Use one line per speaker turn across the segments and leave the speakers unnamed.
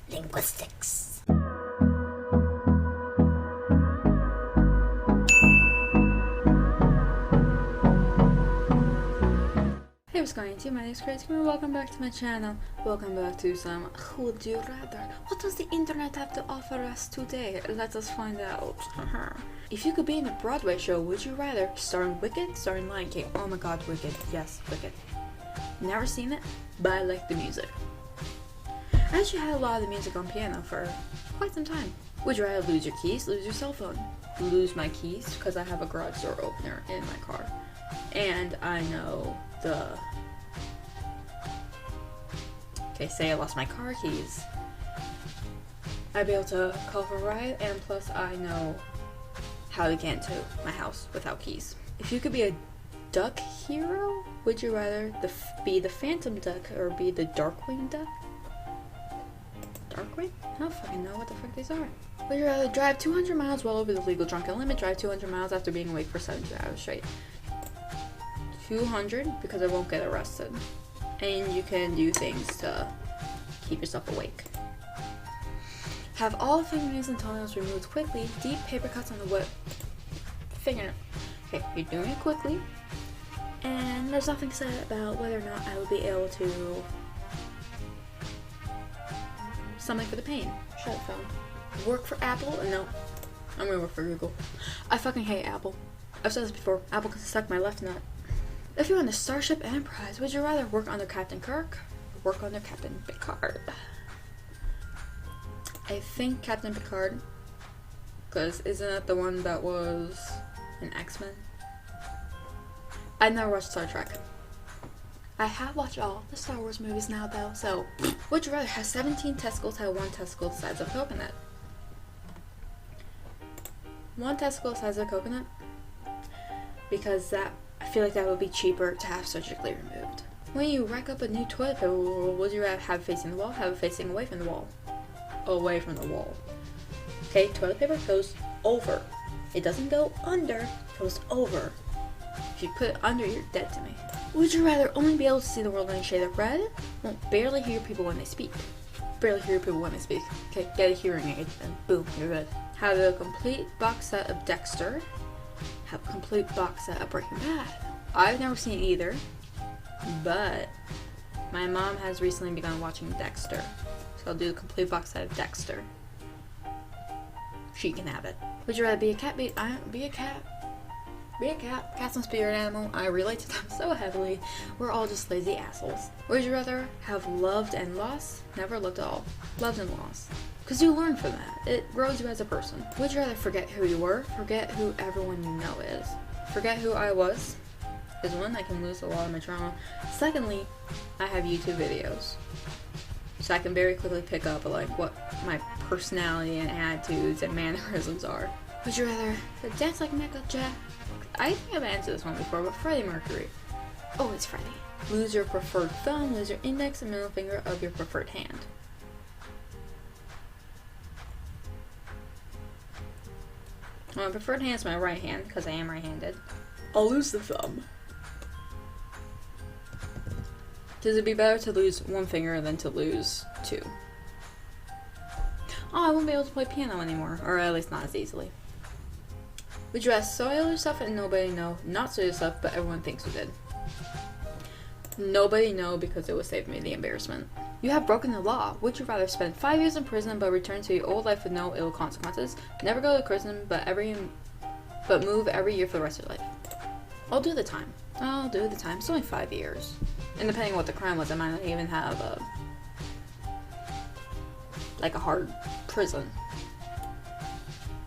Linguistics. Hey, what's going on? My name is Crazy. Welcome back to my channel. Welcome back to some Would You Rather. What does the internet have to offer us today? Let us find out. If you could be in a Broadway show, would you rather? Starring Wicked, starring Lion King. Oh my god, Wicked. Yes, Wicked. Never seen it, but I like the music. I actually had a lot of the music on piano for quite some time. Would you rather lose your keys, lose your cell phone? Lose my keys, because I have a garage door opener in my car. And I know okay, say I lost my car keys. I'd be able to call for a ride, and plus I know how to get into my house without keys. If you could be a duck hero, would you rather be the Phantom Duck or be the Darkwing Duck? Darkwing? I don't fucking know what the fuck these are. Would you rather drive 200 miles well over the legal drunken limit, drive 200 miles after being awake for 72 hours straight? 200 because I won't get arrested. And you can do things to keep yourself awake. Have all fingernails and toenails removed quickly, deep paper cuts on the wet fingernail. Okay, you're doing it quickly. And there's nothing said about whether or not I would be able to something for the pain. Shut up, phone. Work for Apple? No. I'm gonna work for Google. I fucking hate Apple. I've said this before. Apple can suck my left nut. If you're on the Starship Enterprise, would you rather work under Captain Kirk or work under Captain Picard? I think Captain Picard, because isn't that the one that was an X-Men? I never watched Star Trek. I have watched all the Star Wars movies now though, so would you rather have 17 testicles, have 1 testicle the size of a coconut? 1 testicle the size of a coconut? Because I feel like that would be cheaper to have surgically removed. When you rack up a new toilet paper roll, would you rather have it facing the wall, have it facing away from the wall? Away from the wall. Okay, toilet paper goes over. It doesn't go under, it goes over. If you put it under, you're dead to me. Would you rather only be able to see the world in a shade of red? Won't barely hear people when they speak. Barely hear people when they speak. Okay, get a hearing aid, and boom, you're good. Have a complete box set of Dexter. Have a complete box set of Breaking Bad. I've never seen either, but my mom has recently begun watching Dexter, so I'll do the complete box set of Dexter. She can have it. Would you rather be a cat? Be a cat. Be a cat. Cat's my spirit animal. I relate to them so heavily. We're all just lazy assholes. Would you rather have loved and lost? Never loved at all. Loved and lost. Because you learn from that. It grows you as a person. Would you rather forget who you were? Forget who everyone you know is. Forget who I was. Is one, I can lose a lot of my trauma. Secondly, I have YouTube videos. So I can very quickly pick up like what my personality and attitudes and mannerisms are. Would you rather dance like Michael Jackson? I think I've answered this one before, but Freddie Mercury. Oh, it's Freddie. Lose your preferred thumb, lose your index and middle finger of your preferred hand. My preferred hand is my right hand, because I am right-handed. I'll lose the thumb. Does it be better to lose 1 finger than to lose 2? Oh, I won't be able to play piano anymore, or at least not as easily. Would you rather soil yourself and nobody know? Not soil yourself, but everyone thinks you did. Nobody know because it would save me the embarrassment. You have broken the law. Would you rather spend 5 years in prison but return to your old life with no ill consequences? Never go to prison but move every year for the rest of your life. I'll do the time. I'll do the time. It's only 5 years. And depending on what the crime was, I might not even have a hard prison.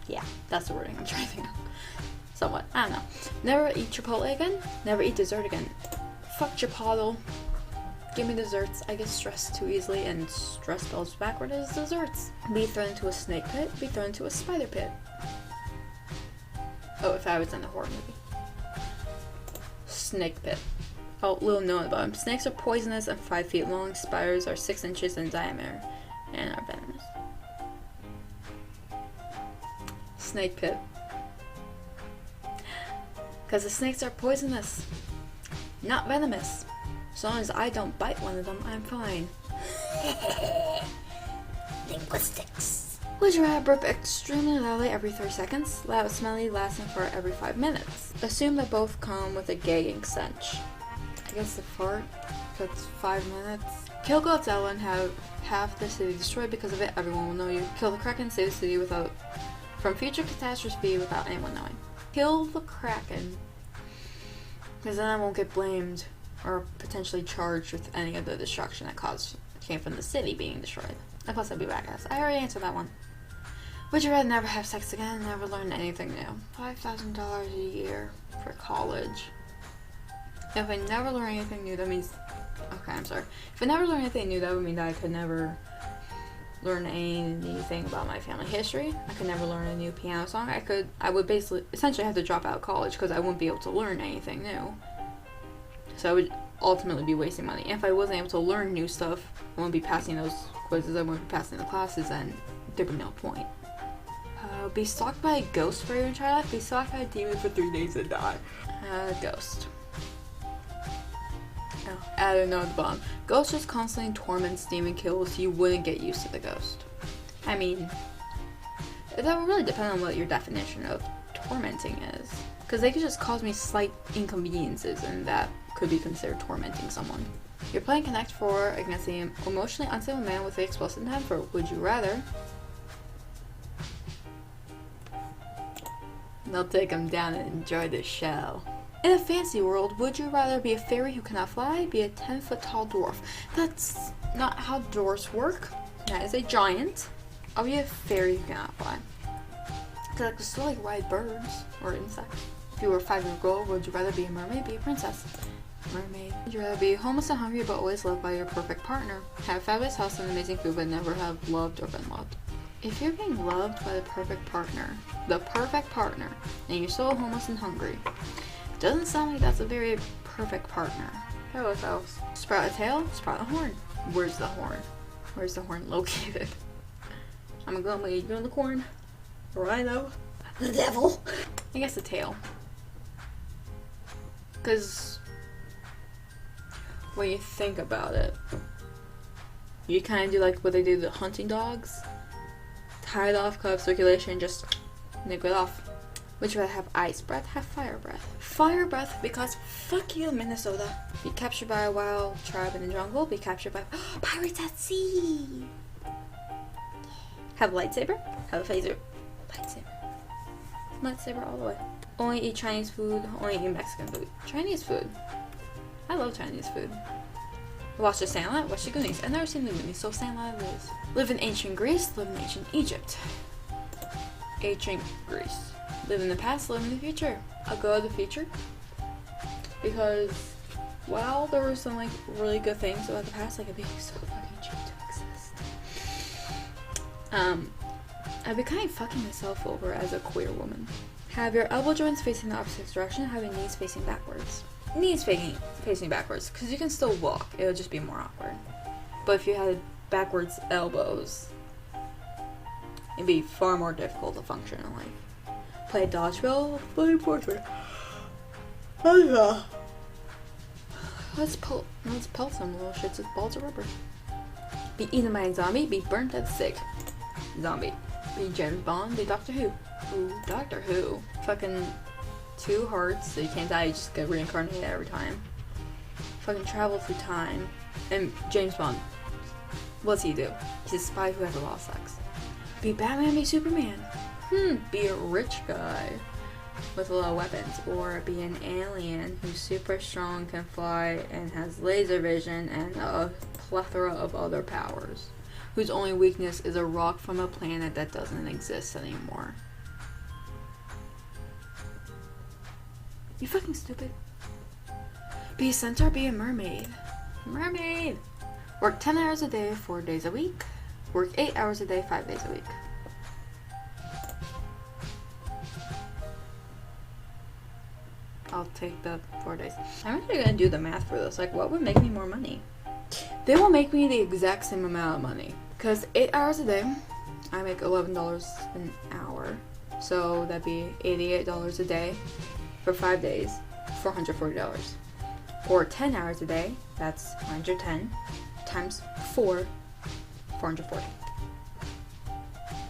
Yeah, that's the wording I'm trying to think of. Somewhat. I don't know. Never eat Chipotle again. Never eat dessert again. Fuck Chipotle. Give me desserts. I get stressed too easily, and stress spells backward as desserts. Be thrown into a snake pit. Be thrown into a spider pit. Oh, if I was in a horror movie. Snake pit. Oh, little known about them. Snakes are poisonous and 5 feet long. Spiders are 6 inches in diameter and are venomous. Snake pit. Because the snakes are poisonous, not venomous. As long as I don't bite one of them, I'm fine.
Linguistics.
Would you rather burp extremely loudly every 3 seconds, loud smelly lasting for every 5 minutes? Assume that both come with a gagging stench. I guess the fart, that's 5 minutes. Kill Godzilla and have half the city destroyed because of it. Everyone will know you. Kill the Kraken, save the city from future catastrophe without anyone knowing. Kill the Kraken, because then I won't get blamed or potentially charged with any of the destruction that came from the city being destroyed. And plus I'd be back ass. I already answered that one. Would you rather never have sex again and never learn anything new? $5,000 a year for college. If I never learn anything new, that means... Okay, I'm sorry. If I never learn anything new, that would mean that I could never learn anything about my family history. I could never learn a new piano song. I would essentially have to drop out of college because I wouldn't be able to learn anything new. So I would ultimately be wasting money. And if I wasn't able to learn new stuff, I wouldn't be passing those quizzes, I wouldn't be passing the classes, and there'd be no point. Be stalked by a ghost for your entire life. Be stalked by a demon for 3 days and die. Ghost. Oh, I don't know the bomb. Ghost just constantly torments, demon kills. You wouldn't get used to the ghost. I mean, that would really depend on what your definition of tormenting is. Because they could just cause me slight inconveniences, and that could be considered tormenting someone. You're playing Connect 4 against the emotionally unstable man with the explosive temper. Would you rather? They'll take him down and enjoy the show. In a fantasy world, would you rather be a fairy who cannot fly, be a 10-foot tall dwarf? That's not how dwarves work. That is a giant. I'll be a fairy who cannot fly. Because I could still like ride birds or insects. If you were a 5-year-old girl, would you rather be a mermaid, be a princess? Mermaid. Would you rather be homeless and hungry but always loved by your perfect partner? Have a fabulous house and amazing food but never have loved or been loved? If you're being loved by the perfect partner, and you're still homeless and hungry, doesn't sound like that's a very perfect partner. How else? Sprout a tail, sprout a horn. Where's the horn? Where's the horn located? I'm gonna go with a unicorn, a rhino,
The devil.
I guess the tail. Because when you think about it, you kind of do like what they do to the hunting dogs. Tie it off, cut off circulation, just nip it off. Would you rather have ice breath, have fire breath? Fire breath because fuck you, Minnesota. Be captured by a wild tribe in the jungle. Be captured by pirates at sea. Have a lightsaber, have a phaser. Lightsaber all the way. Only eat Chinese food, only eat Mexican food. Chinese food. I love Chinese food. Watch the Sandlot, watch the Goonies. I've never seen the Goonies, so Sandlot it is. Live in ancient Greece, live in ancient Egypt. Ancient Greece. Live in the past, live in the future. I'll go to the future because while there were some like really good things about the past, like it'd be so fucking cheap to exist. I'd be kind of fucking myself over as a queer woman. Have your elbow joints facing the opposite direction, have your knees facing backwards. Knees facing backwards, because you can still walk, it'll just be more awkward. But if you had backwards elbows, it'd be far more difficult to function in life. Play dodgeball, play portrait. Let's pelt some little shits with balls of rubber. Be eaten by a zombie, be burnt at the stake. Zombie. Be James Bond, be Doctor Who. Ooh, Doctor Who. Fucking 2 hearts, so you can't die, you just get reincarnated every time. Fucking travel through time. And James Bond, what's he do? He's a spy who has a lot of sex. Be Batman, be Superman. Be a rich guy with a lot of weapons. Or be an alien who's super strong, can fly, and has laser vision, and a plethora of other powers. Whose only weakness is a rock from a planet that doesn't exist anymore. You fucking stupid. Be a centaur, be a mermaid. Mermaid! Work 10 hours a day, 4 days a week. Work 8 hours a day, 5 days a week. I'll take the 4 days. I'm actually gonna do the math for this. Like, what would make me more money? They will make me the exact same amount of money. Because 8 hours a day, I make $11 an hour. So that'd be $88 a day. For 5 days, $440. Or 10 hours a day, that's $110 times 4, 440.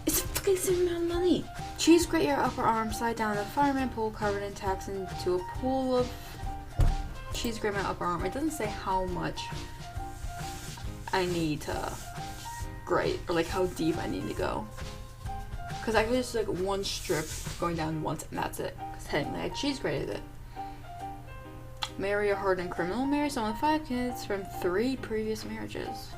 It's a fucking same amount of money. Cheese grate your upper arm, slide down the fireman pole covered in tacks into a pool of cheese grate my upper arm. It doesn't say how much I need to grate, or like how deep I need to go. Because I could just like one strip going down once and that's it. Because technically I cheese grated it. Marry a hardened criminal. Marry someone with 5 kids from 3 previous marriages.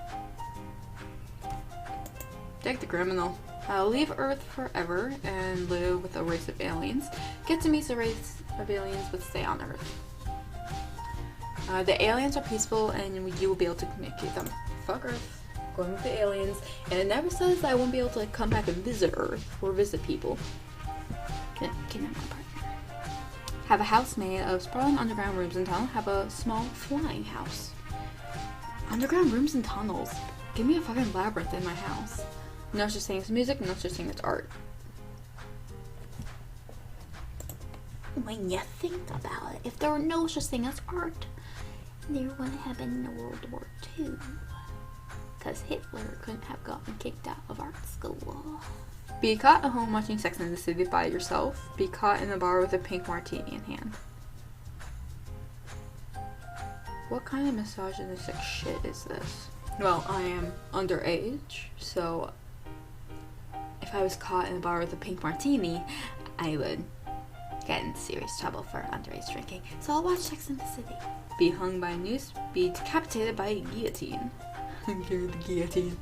Take the criminal. Leave Earth forever and live with a race of aliens. Get to meet a race of aliens but stay on Earth. The aliens are peaceful and you will be able to communicate them. Fuck Earth. Going with the aliens. And it never says that I won't be able to like come back and visit Earth or visit people. Kidnap my partner. Have a house made of sprawling underground rooms and tunnels. Have a small flying house. Underground rooms and tunnels. Give me a fucking labyrinth in my house. No such thing as music, no such thing as art. When you think about it, if there were no such thing as art, there wouldn't have been World War II. Because Hitler couldn't have gotten kicked out of art school. Be caught at home watching Sex and the City by yourself. Be caught in a bar with a pink martini in hand. What kind of misogynistic shit is this? Well, I am underage, so if I was caught in a bar with a pink martini, I would get in serious trouble for underage drinking. So I'll watch Sex and the City. Be hung by a noose. Be decapitated by a guillotine. You're the guillotine.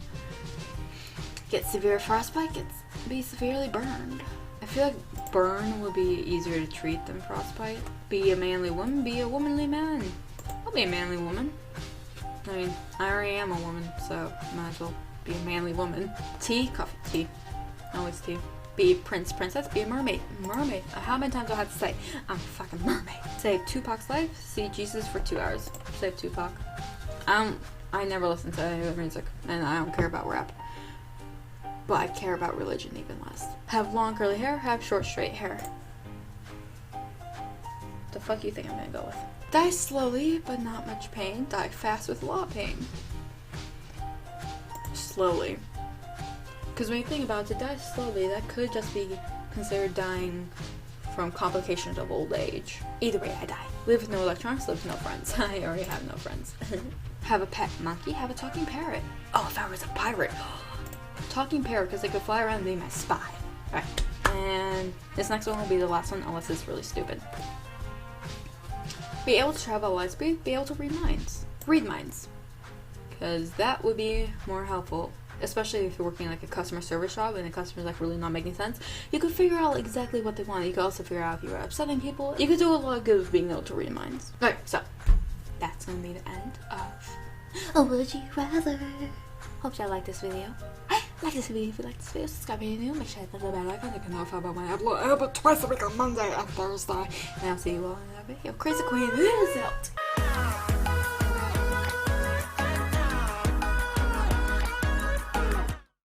Get severe frostbite. Be severely burned. I feel like burn would be easier to treat than frostbite. Be a manly woman. Be a womanly man. I'll be a manly woman. I mean, I already am a woman, so might as well be a manly woman. Tea, coffee, tea. Always tea. Be prince, princess. Be a mermaid. Mermaid. How many times do I have to say, I'm a fucking mermaid? Save Tupac's life. See Jesus for 2 hours. Save Tupac. I never listen to any other music, and I don't care about rap. But I care about religion even less. Have long curly hair. Have short straight hair. The fuck you think I'm gonna go with? Die slowly, but not much pain. Die fast with a lot of pain. Slowly. Because when you think about it, to die slowly, that could just be considered dying from complications of old age. Either way, I die. Live with no electronics, live with no friends. I already have no friends. Have a pet monkey. Have a talking parrot. Oh, if I was a pirate. Talking parrot, because they could fly around and be my spy. Alright. And this next one will be the last one, unless it's really stupid. Be able to travel at light speed. Be able to read minds. Read minds. Because that would be more helpful. Especially if you're working like a customer service job and the customer's like really not making sense. You could figure out exactly what they want. You could also figure out if you were upsetting people. You could do a lot of good with being able to read minds. Okay, so that's gonna be the end of Would You Rather. Hope y'all like this video. Like this video if you like this video. Subscribe if you're new. Make sure you hit the bell icon. You can notify about my upload twice a week on Monday and Thursday. And I'll see you all in that video. Crazy Queen is out.